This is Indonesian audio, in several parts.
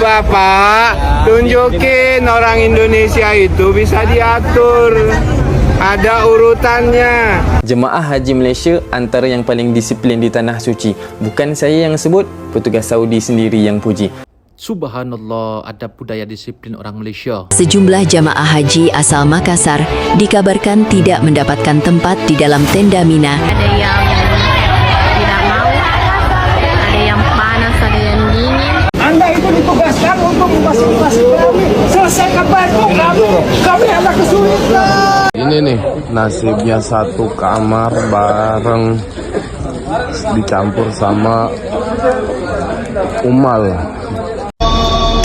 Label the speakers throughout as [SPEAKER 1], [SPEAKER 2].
[SPEAKER 1] Bapak, tunjukin orang Indonesia itu bisa diatur. Ada urutannya.
[SPEAKER 2] Jemaah Haji Malaysia antara yang paling disiplin di Tanah Suci. Bukan saya yang sebut, petugas Saudi sendiri yang puji.
[SPEAKER 3] Subhanallah, adab budaya disiplin orang Malaysia.
[SPEAKER 4] Sejumlah jamaah haji asal Makassar dikabarkan tidak mendapatkan tempat di dalam tenda Mina.
[SPEAKER 5] Ada yang tidak mau, ada yang panas, ada yang dingin.
[SPEAKER 6] Anda itu ditugaskan untuk memfasilitasi kami. Selesaikan bantu kami anak kesulitan.
[SPEAKER 7] Ini nih nasibnya satu kamar bareng dicampur sama umal.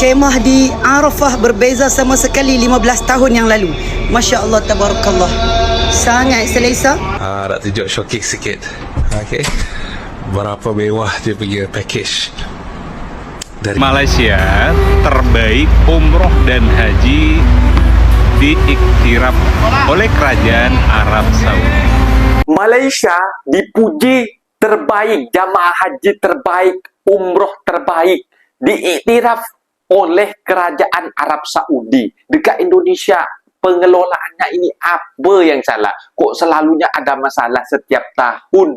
[SPEAKER 8] Kemah di Arafah berbeza sama sekali 15 tahun yang lalu. Masya Allah, tabarakallah. Sangat selesa.
[SPEAKER 9] Nak tunjuk showcase sikit. Okay. Berapa mewah dia punya package. Dari
[SPEAKER 10] Malaysia terbaik umroh dan haji diiktiraf oleh Kerajaan Arab Saudi.
[SPEAKER 11] Malaysia dipuji terbaik, jamaah haji terbaik, umroh terbaik, diiktiraf oleh Kerajaan Arab Saudi. Dekat Indonesia, pengelolaannya ini apa yang salah? Kok selalunya ada masalah setiap tahun?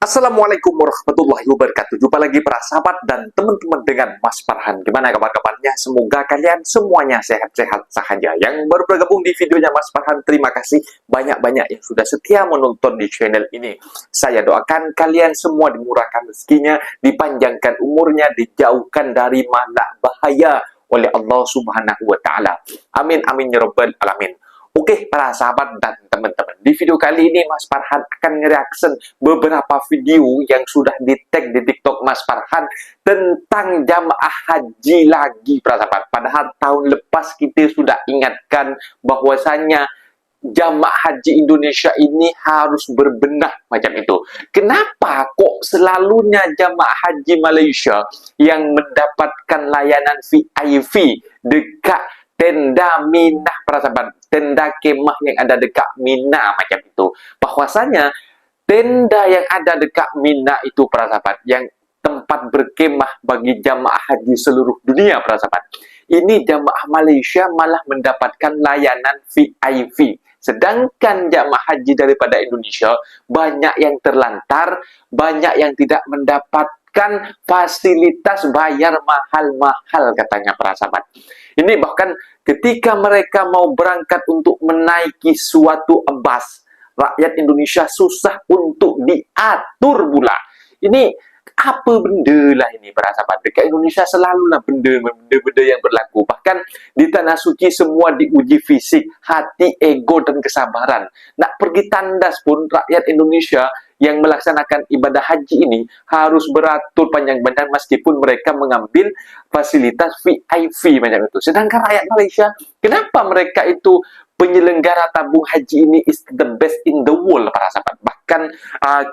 [SPEAKER 11] Assalamualaikum warahmatullahi wabarakatuh. Jumpa lagi para sahabat dan teman-teman dengan Mas Farhan. Gimana kabar-kabarnya? Semoga kalian semuanya sehat-sehat saja. Yang baru bergabung di videonya Mas Farhan, terima kasih banyak-banyak yang sudah setia menonton di channel ini. Saya doakan kalian semua dimurahkan rezekinya, dipanjangkan umurnya, dijauhkan dari malak bahaya oleh Allah Subhanahu wa Ta'ala. Amin amin ya rabbal alamin. Oke, para sahabat dan teman-teman, di video kali ini Mas Farhan akan nge-reaction beberapa video yang sudah di-tag di TikTok Mas Farhan tentang jamaah haji lagi, para sahabat. Padahal tahun lepas kita sudah ingatkan bahwasanya jamaah haji Indonesia ini harus berbenah macam itu. Kenapa kok selalunya jamaah haji Malaysia yang mendapatkan layanan VIP dekat tenda Mina, para sahabat, tenda kemah yang ada dekat Mina macam itu? Bahwasanya tenda yang ada dekat Mina itu, para sahabat, yang tempat berkemah bagi jamaah haji seluruh dunia, para sahabat, ini jamaah Malaysia malah mendapatkan layanan VIP. Sedangkan jamaah haji daripada Indonesia banyak yang terlantar, banyak yang tidak mendapatkan fasilitas bayar mahal-mahal katanya, para sahabat. Ini bahkan ketika mereka mau berangkat untuk menaiki suatu bus, rakyat Indonesia susah untuk diatur pula. Ini apa benda lah ini, para sahabat? Dekat Indonesia selalulah benda-benda yang berlaku. Bahkan di Tanah Suci semua diuji fisik, hati, ego, dan kesabaran. Nak pergi tandas pun rakyat Indonesia yang melaksanakan ibadah haji ini harus beratur panjang-panjang meskipun mereka mengambil fasilitas VIP macam itu. Sedangkan rakyat Malaysia, kenapa mereka itu penyelenggara tabung haji ini is the best in the world, para sahabat? Bahkan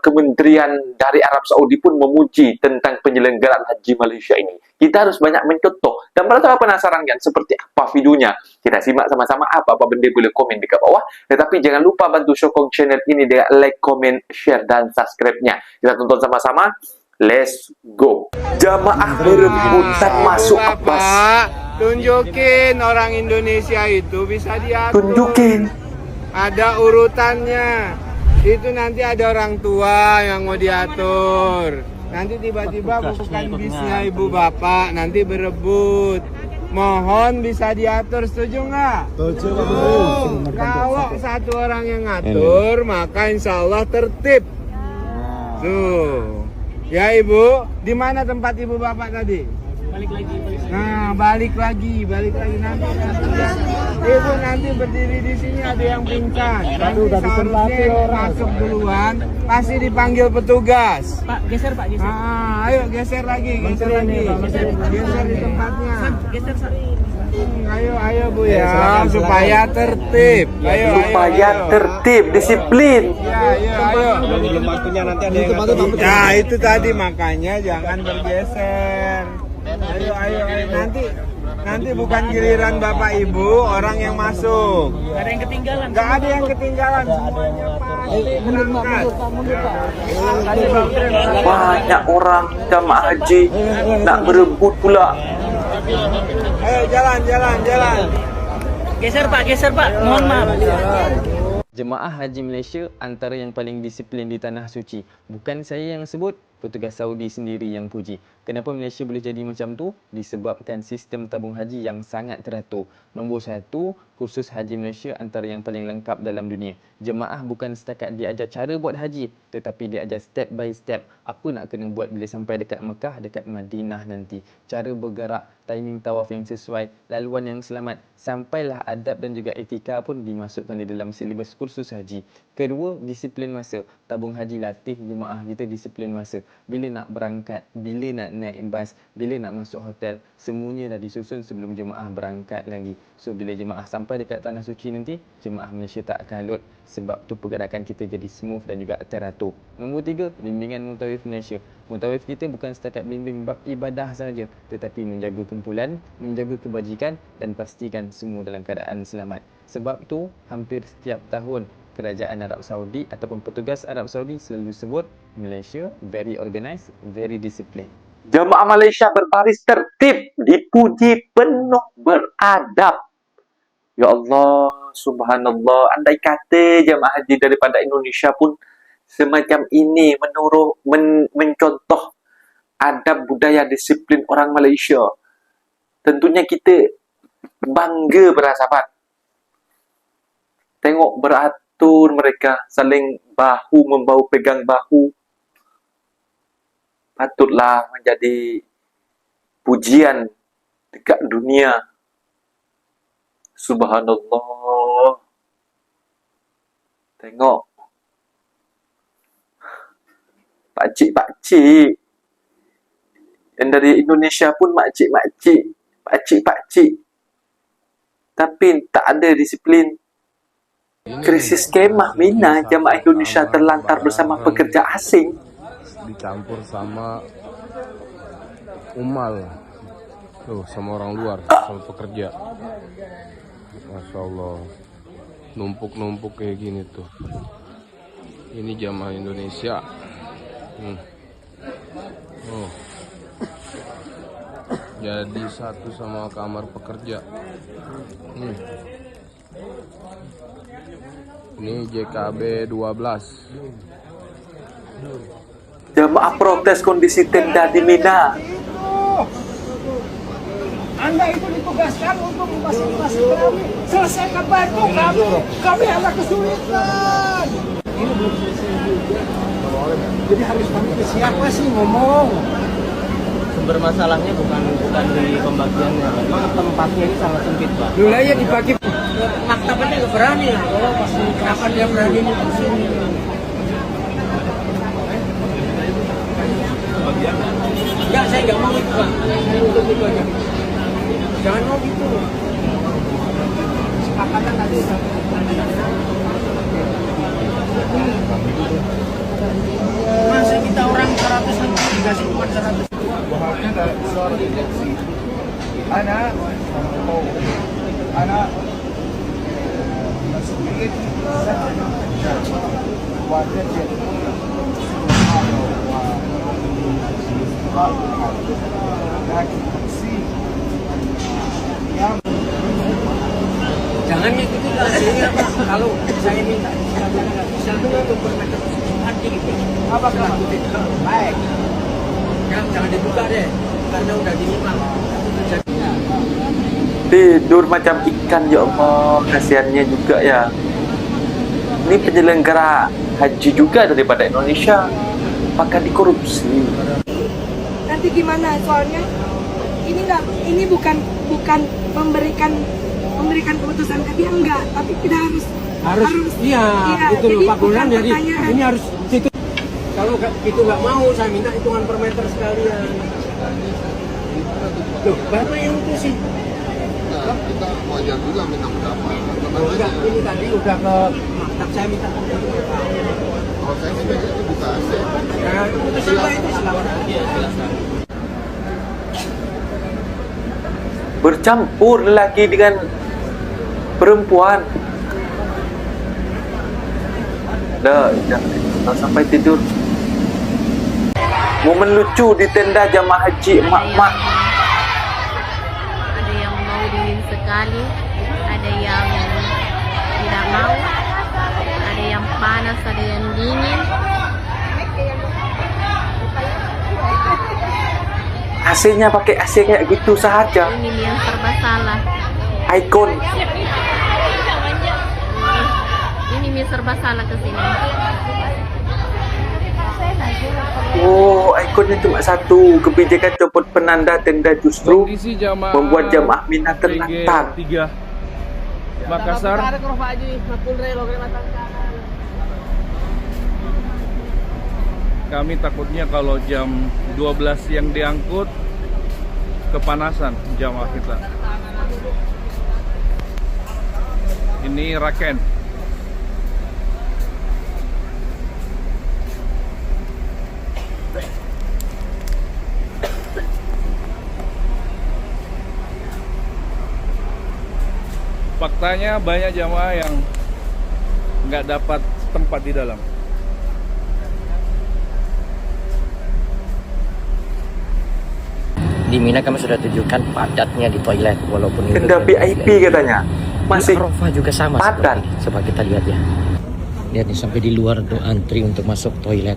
[SPEAKER 11] kementerian dari Arab Saudi pun memuji tentang penyelenggaraan haji Malaysia ini. Kita harus banyak mencontoh. Dan para sahabat penasaran kan seperti apa videonya? Kita simak sama-sama. Apa-apa benda boleh komen di bawah. Tetapi jangan lupa bantu sokong channel ini dengan like, comment, share, dan subscribe-nya. Kita tonton sama-sama. Let's go. Jamaah berebutan masuk bus.
[SPEAKER 1] Tunjukin orang Indonesia itu bisa diatur.
[SPEAKER 11] Tunjukin.
[SPEAKER 1] Ada urutannya. Itu nanti ada orang tua yang mau diatur. Nanti tiba-tiba bukan bisnya ibu bapak, nanti berebut. Mohon bisa diatur, setuju nggak? Setuju. Kalau satu orang yang ngatur, maka insya Allah tertib. Tuh. Ya ibu, di mana tempat ibu bapak tadi? Balik lagi. Nah, balik lagi nanti. Ibu nanti berdiri di sini ada yang pingsan. Nanti seharusnya masuk duluan, pasti dipanggil petugas.
[SPEAKER 6] Pak, geser Pak, geser.
[SPEAKER 1] Ayo geser lagi. Geser di tempatnya.
[SPEAKER 6] Geser,
[SPEAKER 1] Ayo Bu ya, supaya tertib. Ayo.
[SPEAKER 11] Tertib, disiplin.
[SPEAKER 1] Ayo.
[SPEAKER 6] Belum waktunya nanti ada yang
[SPEAKER 1] Ya, itu tadi makanya jangan bergeser. Ayo. Nanti bukan giliran Bapak Ibu, orang yang masuk.
[SPEAKER 6] Gak ada yang ketinggalan.
[SPEAKER 1] Gak ada yang ketinggalan, semuanya pasti berangkat.
[SPEAKER 11] Banyak orang jamaah haji nak berebut pula
[SPEAKER 1] Ayo jalan.
[SPEAKER 6] Geser Pak. Mohon maaf.
[SPEAKER 2] Jemaah Haji Malaysia antara yang paling disiplin di Tanah Suci. Bukan saya yang sebut, petugas Saudi sendiri yang puji. Kenapa Malaysia boleh jadi macam tu? Disebabkan sistem tabung haji yang sangat teratur. Nombor 1, kursus Haji Malaysia antara yang paling lengkap dalam dunia. Jemaah bukan setakat diajar cara buat haji, tetapi diajar step by step. Apa nak kena buat bila sampai dekat Mekah, dekat Madinah nanti. Cara bergerak, timing tawaf yang sesuai, laluan yang selamat. Sampailah adab dan juga etika pun dimasukkan di dalam silibus kursus haji. Kedua, disiplin masa. Tabung haji latih jemaah kita disiplin masa. Bila nak berangkat, bila nak naik bas, bila nak masuk hotel, semuanya dah disusun sebelum jemaah berangkat lagi. So bila jemaah sampai dekat Tanah Suci nanti, jemaah Malaysia tak kalut. Sebab tu pergerakan kita jadi smooth dan juga teratur. Nombor 3, bimbingan Mutawif Malaysia. Mutawif kita bukan setakat bimbing bab ibadah saja, tetapi menjaga kumpulan, menjaga kebajikan dan pastikan semua dalam keadaan selamat. Sebab tu hampir setiap tahun Kerajaan Arab Saudi ataupun petugas Arab Saudi selalu sebut Malaysia very organised, very disciplined.
[SPEAKER 11] Jemaah Malaysia berbaris tertib, dipuji penuh beradab. Ya Allah, subhanallah. Andai kata jemaah haji daripada Indonesia pun semacam ini mencontoh adab budaya disiplin orang Malaysia, tentunya kita bangga para sahabat. Tengok beratur mereka, saling bahu-membahu, pegang bahu. Patutlah menjadi pujian dekat dunia. Subhanallah. Tengok. Pakcik-pakcik. Yang dari Indonesia pun makcik-makcik. Pakcik-pakcik. Tapi tak ada disiplin. Krisis kemah Mina, jemaah Indonesia terlantar bersama pekerja asing.
[SPEAKER 7] Dicampur sama umal. Tuh, sama orang luar, sama pekerja. Masya Allah. Numpuk-numpuk kayak gini tuh. Ini jamaah Indonesia. Oh. Jadi satu sama kamar pekerja. Ini JKB 12.
[SPEAKER 11] Jemaah protes kondisi tenda di Mina.
[SPEAKER 6] Anda itu ditugaskan untuk memfasilitasi kami. Selesaikan bantu kami. Kami anak kesulitan. Ini belum selesai juga. Jadi harus kami ke siapa sih ngomong?
[SPEAKER 12] Sumber masalahnya bukan di pembagiannya. Memang tempatnya ini sangat sempit, Pak.
[SPEAKER 6] Dulu ya dibagi.
[SPEAKER 12] Maktabnya nggak berani ya.
[SPEAKER 6] Oh, pasti kenapa dia berani di sini?
[SPEAKER 12] Enggak, saya nggak mau itu, Pak.
[SPEAKER 6] Saya untuk itu aja. Jangan mau gitu. Sepakatan tadi.
[SPEAKER 12] Masa kita orang 100 nanti dikasih cuma 100.
[SPEAKER 1] Bahasnya ada suara injeksi. Anak sedikit wajah jadi
[SPEAKER 12] Jangan gitu lah, Pak. Kalau saya minta bisa untuk bermacam hati gitu.
[SPEAKER 6] Apa kalau
[SPEAKER 12] baik? Jangan dibuka deh, karena udah dimimang.
[SPEAKER 11] Tidur macam ikan, ya Allah. Kasihannya juga ya. Ini penyelenggara haji juga daripada Indonesia. Apakah dikorupsi?
[SPEAKER 8] Nanti gimana soalnya? Ini bukan memberikan keputusan ke dia, enggak, tapi kita harus
[SPEAKER 6] iya, itu loh Pak Bulan. Jadi ini harus situ.
[SPEAKER 12] Kalau itu nggak mau, saya minta hitungan per meter sekalian.
[SPEAKER 6] Loh, Bapak yang itu sih.
[SPEAKER 7] Kita wajar juga minta pendapat.
[SPEAKER 12] Enggak, ini tadi udah ke maktab, saya minta.
[SPEAKER 7] Kalau saya sih itu bukan.
[SPEAKER 12] Ya, keputusan Pak itu silakan. Iya, silakan.
[SPEAKER 11] Bercampur lelaki dengan perempuan. Dah sampai tidur. Momen lucu di tenda jamaah haji emak-emak.
[SPEAKER 5] sekali, ada yang tidak mau, ada yang panas, ada yang dingin.
[SPEAKER 11] AC-nya pakai AC kayak gitu saja.
[SPEAKER 5] Ini yang serba salah.
[SPEAKER 11] Icon.
[SPEAKER 5] Ini serba salah ke sini.
[SPEAKER 11] Oh, ikonnya cuma satu. Kebijakan copot penanda tenda justru membuat jamaah Mina terlantar.
[SPEAKER 10] 3 Makassar. Kami takutnya kalau jam 12 siang diangkut, kepanasan jamaah kita. Ini Raken. Faktanya banyak jamaah yang nggak dapat tempat di dalam.
[SPEAKER 12] Di Mina kami sudah tunjukkan padatnya di toilet, walaupun
[SPEAKER 11] Tenda VIP katanya masih
[SPEAKER 12] Arafah juga sama
[SPEAKER 11] padat.
[SPEAKER 12] Coba kita lihat ya. Lihat nih, sampai di luar tuh antri untuk masuk toilet,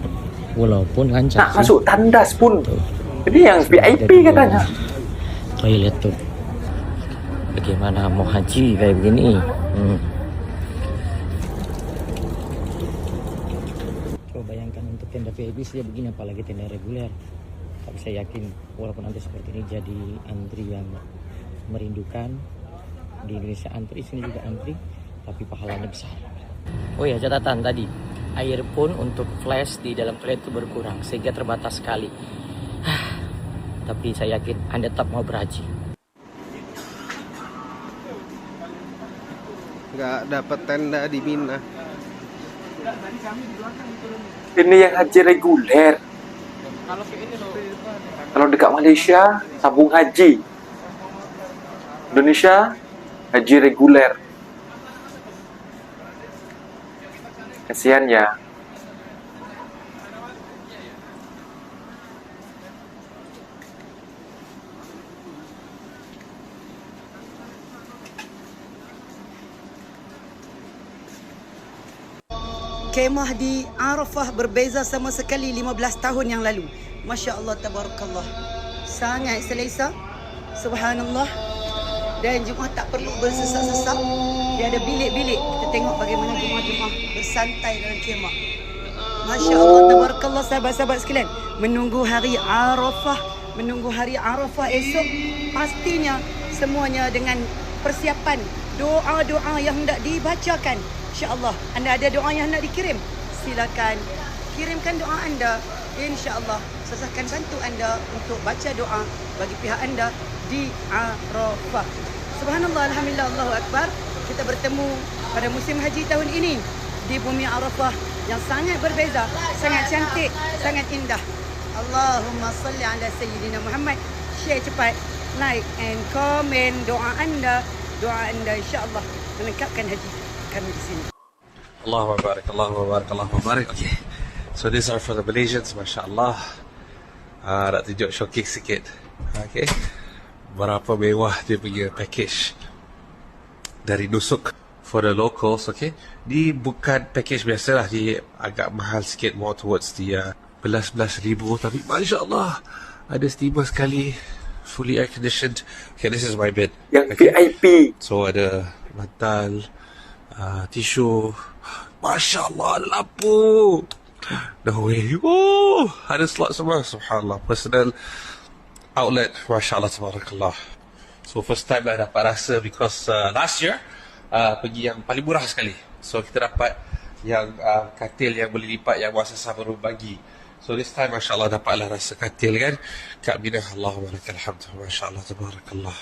[SPEAKER 12] walaupun lancar.
[SPEAKER 11] Nah, masuk tandas pun. Jadi yang VIP katanya.
[SPEAKER 12] Toilet tuh. Bagaimana mau haji kayak begini? Coba bayangkan untuk tenda VIP saja begini, apalagi tenda reguler. Tapi saya yakin walaupun antri seperti ini jadi antri yang merindukan. Di Indonesia antri, sini juga antri, tapi pahalanya besar. Oh ya, catatan tadi, air pun untuk flash di dalam toilet itu berkurang sehingga terbatas sekali. Tapi saya yakin Anda tetap mau berhaji.
[SPEAKER 1] Nggak dapat tenda di Mina.
[SPEAKER 11] Ini yang haji reguler. Kalau dekat Malaysia, tabung haji. Indonesia, haji reguler. Kasihan ya.
[SPEAKER 8] Kemah di Arafah berbeza sama sekali 15 tahun yang lalu. Masya Allah, tabarakallah. Sangat selesa. Subhanallah. Dan Jumaat tak perlu bersesak-sesak. Dia ada bilik-bilik. Kita tengok bagaimana Jumaat-Jumaat bersantai dalam kemah. Masya Allah, tabarakallah, sahabat-sahabat sekalian. Menunggu hari Arafah. Menunggu hari Arafah esok. Pastinya semuanya dengan persiapan. Doa-doa yang hendak dibacakan. InsyaAllah, anda ada doa yang nak dikirim, silakan kirimkan doa anda. InsyaAllah, saya akan bantu anda untuk baca doa bagi pihak anda di Arafah. Subhanallah, Alhamdulillah, Allahu Akbar. Kita bertemu pada musim haji tahun ini di bumi Arafah yang sangat berbeza, sangat cantik, sangat indah. Allahumma salli ala Sayyidina Muhammad. Share cepat, like and comment doa anda insyaAllah melengkapkan haji kami di sini.
[SPEAKER 9] Allahu Akbar, Allahu Akbar, Allahu Akbar. Okay, so these are for the Malaysians, masya-Allah. Nak tunjuk showcase sikit. Okay, berapa mewah dia punya package dari Nusuk for the locals. Okay, ni bukan package biasa lah, dia agak mahal sikit, more towards the belas ribu, tapi masya-Allah ada steamer sekali, fully air conditioned. Okay, this is my bed.
[SPEAKER 11] Yang VIP.
[SPEAKER 9] So ada bantal, tisu, Masya Allah, ada lampu. No way. Oh, ada slot semua. Subhanallah. Personal outlet. Masya Allah, tabarakallah. So first time lah dapat rasa, because last year pergi yang paling murah sekali. So kita dapat yang katil yang boleh lipat yang muasasah baru bagi. So this time Masya Allah dapatlah rasa katil kan. Kak Mina, Allahumma lakal hamd. Masya Allah, tabarakallah.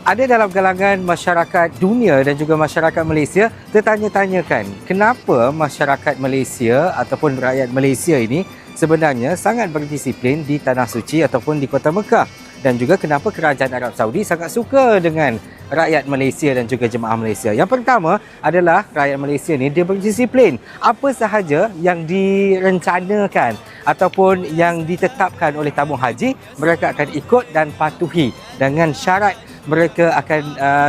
[SPEAKER 13] Ada dalam kalangan masyarakat dunia dan juga masyarakat Malaysia tertanya-tanyakan kenapa masyarakat Malaysia ataupun rakyat Malaysia ini sebenarnya sangat berdisiplin di Tanah Suci ataupun di Kota Mekah, dan juga kenapa kerajaan Arab Saudi sangat suka dengan rakyat Malaysia dan juga jemaah Malaysia. Yang pertama adalah rakyat Malaysia ni dia berdisiplin. Apa sahaja yang direncanakan ataupun yang ditetapkan oleh tabung haji, mereka akan ikut dan patuhi dengan syarat mereka akan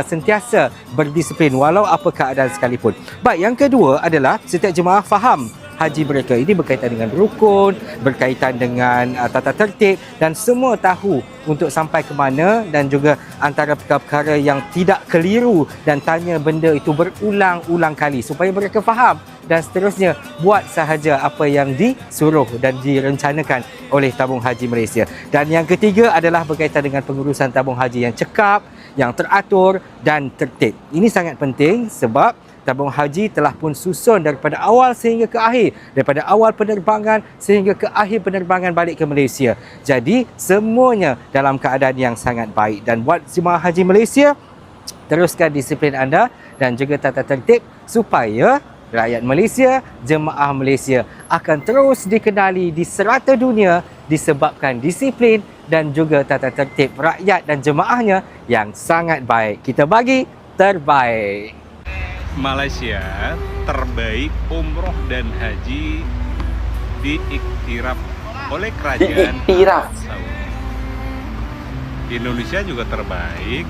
[SPEAKER 13] sentiasa berdisiplin walau apa keadaan sekalipun. Baik, yang kedua adalah setiap jemaah faham haji mereka ini berkaitan dengan rukun, berkaitan dengan tata tertib dan semua tahu untuk sampai ke mana, dan juga antara perkara-perkara yang tidak keliru dan tanya benda itu berulang-ulang kali supaya mereka faham dan seterusnya buat sahaja apa yang disuruh dan direncanakan oleh tabung haji Malaysia. Dan yang ketiga adalah berkaitan dengan pengurusan tabung haji yang cekap, yang teratur dan tertib. Ini sangat penting sebab tabung haji telah pun susun daripada awal sehingga ke akhir, daripada awal penerbangan sehingga ke akhir penerbangan balik ke Malaysia. Jadi semuanya dalam keadaan yang sangat baik. Dan buat jemaah haji Malaysia, teruskan disiplin anda dan juga tata tertib supaya rakyat Malaysia, jemaah Malaysia akan terus dikenali di serata dunia disebabkan disiplin dan juga tata tertib rakyat dan jemaahnya yang sangat baik. Kita bagi terbaik.
[SPEAKER 10] Malaysia terbaik umroh dan haji diiktiraf oleh kerajaan Arab Saudi. Indonesia juga terbaik.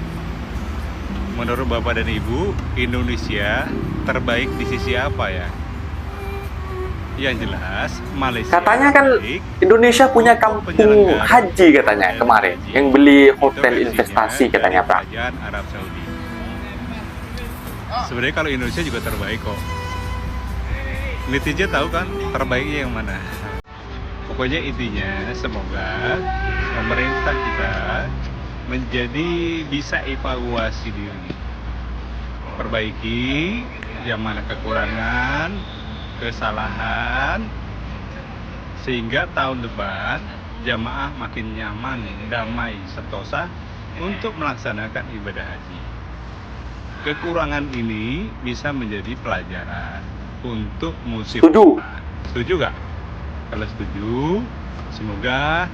[SPEAKER 10] Menurut Bapak dan Ibu, Indonesia terbaik di sisi apa ya? Yang jelas, Malaysia
[SPEAKER 11] Katanya kan
[SPEAKER 10] terbaik.
[SPEAKER 11] Indonesia punya kampung haji katanya kemarin, yang beli hotel investasi katanya Pak.
[SPEAKER 10] Kerajaan Arab Saudi. Sebenarnya kalau Indonesia juga terbaik kok. Netizen tahu kan terbaiknya yang mana. Pokoknya intinya semoga pemerintah kita menjadi bisa evaluasi diri, perbaiki yang mana kekurangan, kesalahan, sehingga tahun depan jamaah makin nyaman, damai, sentosa untuk melaksanakan ibadah haji. Kekurangan ini bisa menjadi pelajaran untuk musim depan. Setuju gak? Kalau setuju, semoga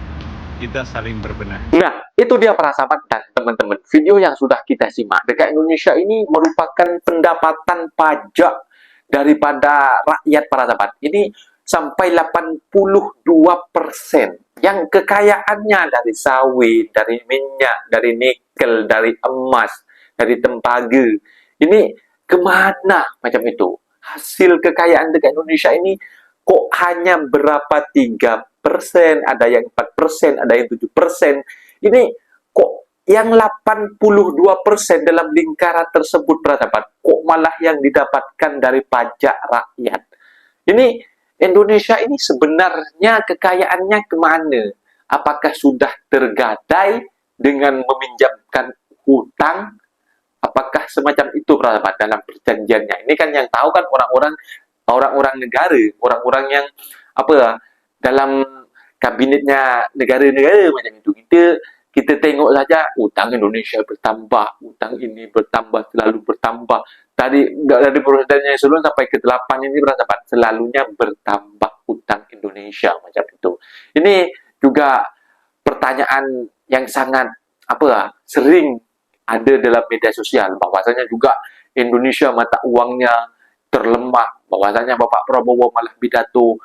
[SPEAKER 10] kita saling berbenah.
[SPEAKER 11] Nah, itu dia para sahabat dan teman-teman. Video yang sudah kita simak. Dekat Indonesia ini merupakan pendapatan pajak daripada rakyat para sahabat. Ini sampai 82%. Yang kekayaannya dari sawit, dari minyak, dari nikel, dari emas, dari tembaga. Ini kemana macam itu? Hasil kekayaan dekat Indonesia ini kok hanya berapa 3%, ada yang 4%, ada yang 7%. Ini kok yang 82% dalam lingkaran tersebut berapa? Kok malah yang didapatkan dari pajak rakyat? Ini Indonesia ini sebenarnya kekayaannya kemana? Apakah sudah tergadai dengan meminjamkan hutang? Apakah semacam itu sahabat dalam perjanjiannya? Ini kan yang tahu kan orang-orang negara, orang-orang yang dalam kabinetnya negara-negara macam itu. Kita tengok saja hutang Indonesia bertambah, hutang ini bertambah, selalu bertambah. Dari perjanjian yang sebelum sampai ke 8 ini sahabat, selalunya bertambah hutang Indonesia macam itu. Ini juga pertanyaan yang sangat sering ada dalam media sosial, bahwasanya juga Indonesia mata uangnya terlemah, bahwasanya Bapak Prabowo malah pidato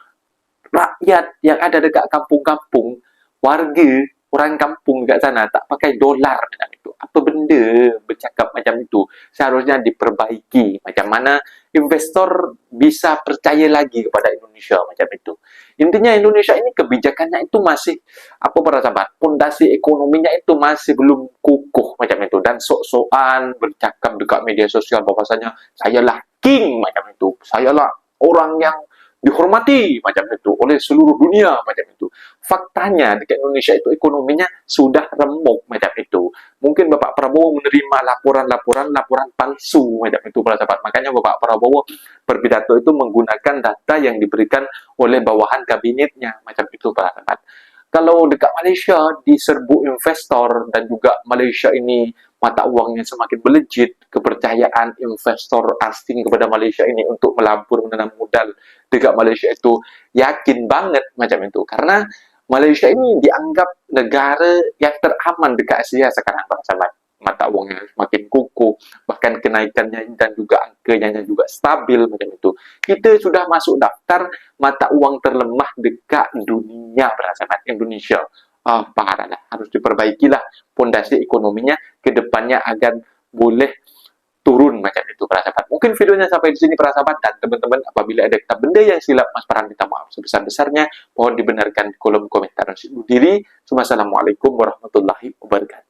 [SPEAKER 11] rakyat yang ada dekat kampung-kampung, warga orang kampung dekat sana tak pakai dolar macam itu. Apa benda bercakap macam itu? Seharusnya diperbaiki. Macam mana investor bisa percaya lagi kepada Indonesia macam itu. Intinya Indonesia ini kebijakannya itu masih para sahabat, pondasi ekonominya itu masih belum kukuh macam itu, dan sok-sokan bercakap dekat media sosial bahwasanya sayalah king macam itu, sayalah orang yang dihormati macam itu oleh seluruh dunia macam itu. Faktanya di Indonesia itu ekonominya sudah remuk macam itu. Mungkin Bapak Prabowo menerima laporan palsu macam itu para sahabat. Makanya Bapak Prabowo berpidato itu menggunakan data yang diberikan oleh bawahan kabinetnya macam itu para sahabat. Kalau dekat Malaysia diserbu investor dan juga Malaysia ini mata uangnya semakin melejit, kepercayaan investor asing kepada Malaysia ini untuk melabur menanam modal dekat Malaysia itu yakin banget macam itu. Karena Malaysia ini dianggap negara yang teraman dekat Asia sekarang, para sahabat. Mata uangnya semakin kukuh, bahkan kenaikannya dan juga angkanya juga stabil macam itu. Kita sudah masuk daftar mata uang terlemah dekat dunia, para sahabat, Indonesia. parah lah, harus diperbaikilah pondasi ekonominya ke depannya agar boleh turun macam itu para sahabat. Mungkin videonya sampai di sini para sahabat, dan teman-teman apabila ada kata benda yang silap, Mas Farhan minta maaf sebesar-besarnya, mohon dibenarkan di kolom komentar. Undur diri. Wassalamualaikum warahmatullahi wabarakatuh.